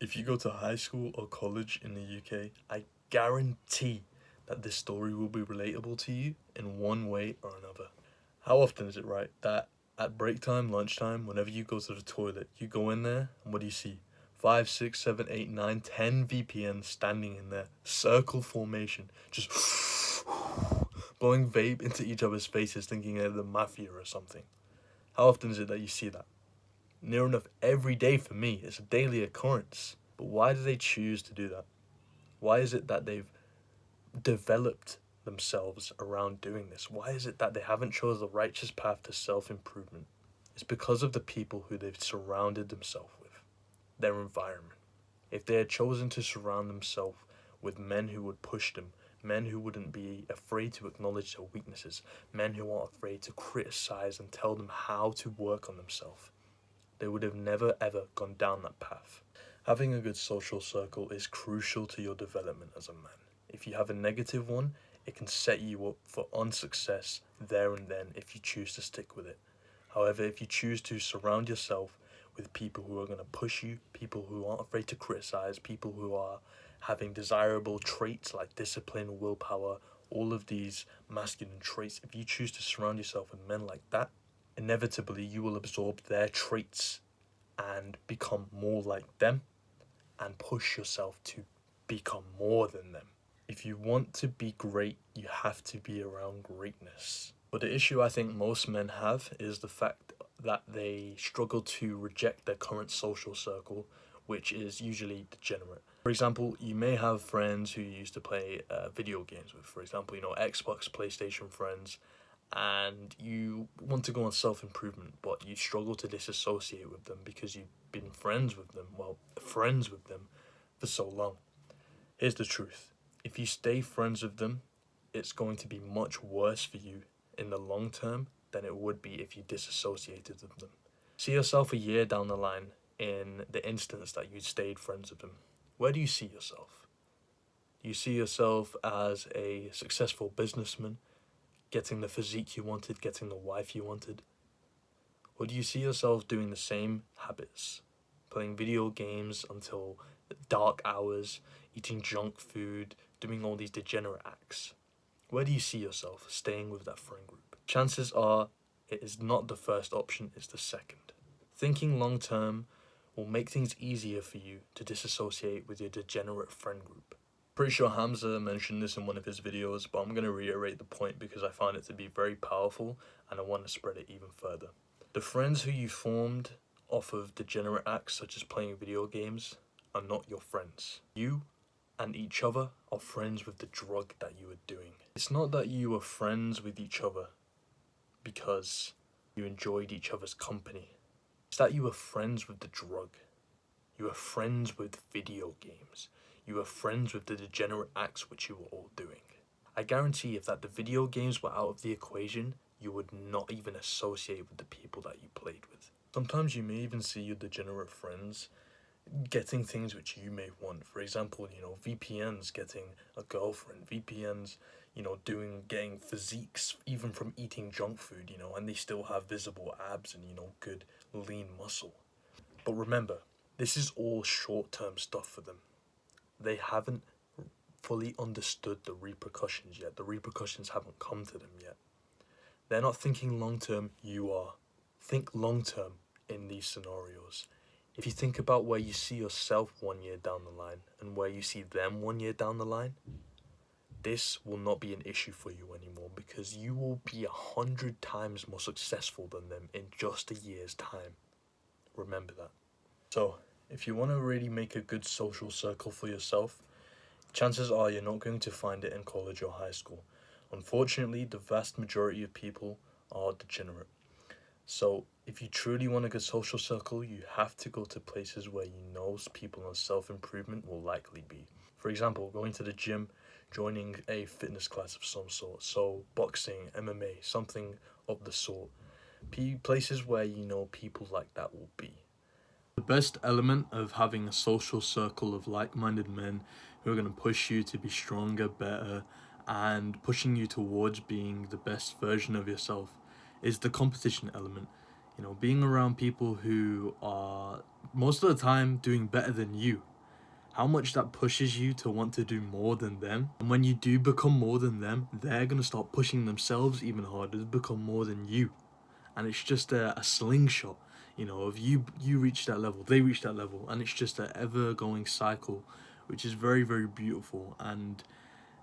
If you go to high school or college in the UK, I guarantee that this story will be relatable to you in one way or another. How often is it, right, that at break time, lunchtime, whenever you go to the toilet, you go in there and what do you see? 5, 6, 7, 8, 9, 10 VPNs standing in there, circle formation, just blowing vape into each other's faces, thinking they're the mafia or something. How often is it that you see that? Near enough every day for me. It's a daily occurrence. But why do they choose to do that? Why is it that they've developed themselves around doing this? Why is it that they haven't chose the righteous path to self-improvement? It's because of the people who they've surrounded themselves with, their environment. If they had chosen to surround themselves with men who would push them, men who wouldn't be afraid to acknowledge their weaknesses, men who aren't afraid to criticize and tell them how to work on themselves, they would have never ever gone down that path. Having a good social circle is crucial to your development as a man. If you have a negative one, it can set you up for unsuccess there and then if you choose to stick with it. However, if you choose to surround yourself with people who are going to push you, people who aren't afraid to criticize, people who are having desirable traits like discipline, willpower, all of these masculine traits, if you choose to surround yourself with men like that, inevitably you will absorb their traits and become more like them and push yourself to become more than them. If you want to be great, you have to be around greatness. But the issue I think most men have is the fact that they struggle to reject their current social circle, which is usually degenerate. For example, you may have friends who you used to play video games with. For example, Xbox, PlayStation friends, and you want to go on self-improvement, but you struggle to disassociate with them because you've been friends with them for so long. Here's the truth. If you stay friends with them, it's going to be much worse for you in the long term than it would be if you disassociated with them. See yourself a year down the line in the instance that you stayed friends with them. Where do you see yourself? Do you see yourself as a successful businessman, getting the physique you wanted, getting the wife you wanted? Or do you see yourself doing the same habits, playing video games until dark hours, eating junk food, doing all these degenerate acts? Where do you see yourself staying with that friend group? Chances are it is not the first option, it's the second. Thinking long term will make things easier for you to disassociate with your degenerate friend group. Pretty sure Hamza mentioned this in one of his videos, but I'm going to reiterate the point because I find it to be very powerful and I want to spread it even further. The friends who you formed off of degenerate acts such as playing video games are not your friends. You and each other are friends with the drug that you are doing. It's not that you were friends with each other because you enjoyed each other's company. It's that you were friends with the drug. You were friends with video games. You were friends with the degenerate acts which you were all doing. I guarantee if that the video games were out of the equation, you would not even associate with the people that you played with. Sometimes you may even see your degenerate friends getting things which you may want. For example, VPNs getting a girlfriend, VPNs, getting physiques even from eating junk food, and they still have visible abs and, good lean muscle. But remember, this is all short-term stuff for them. They haven't fully understood the repercussions yet. The repercussions haven't come to them yet. They're not thinking long-term, you are. Think long-term in these scenarios. If you think about where you see yourself 1 year down the line and where you see them 1 year down the line, this will not be an issue for you anymore because you will be 100 times more successful than them in just a year's time. Remember that. So, if you want to really make a good social circle for yourself, chances are you're not going to find it in college or high school. Unfortunately, the vast majority of people are degenerate. So, if you truly want a good social circle, you have to go to places where you know people on self-improvement will likely be. For example, going to the gym, joining a fitness class of some sort, so boxing, MMA, something of the sort. Places where you know people like that will be. The best element of having a social circle of like-minded men who are going to push you to be stronger, better, and pushing you towards being the best version of yourself is the competition element. Being around people who are most of the time doing better than you, how much that pushes you to want to do more than them. And when you do become more than them, they're going to start pushing themselves even harder to become more than you. And it's just a slingshot, you know, of you reach that level, they reach that level, and it's just an ever going cycle, which is very, very beautiful. And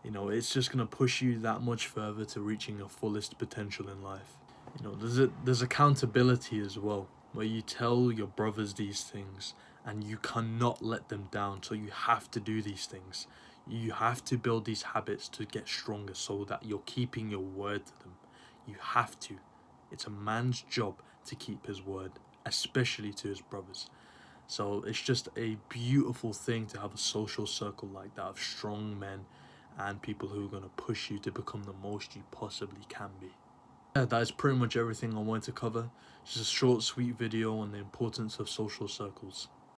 you know, it's just going to push you that much further to reaching your fullest potential in life. You know, there's accountability as well, where you tell your brothers these things and you cannot let them down, so you have to do these things. You have to build these habits to get stronger so that you're keeping your word to them. You have to. It's a man's job to keep his word, especially to his brothers. So it's just a beautiful thing to have a social circle like that of strong men and people who are going to push you to become the most you possibly can be. Yeah, that is pretty much everything I wanted to cover. Just a short, sweet video on the importance of social circles.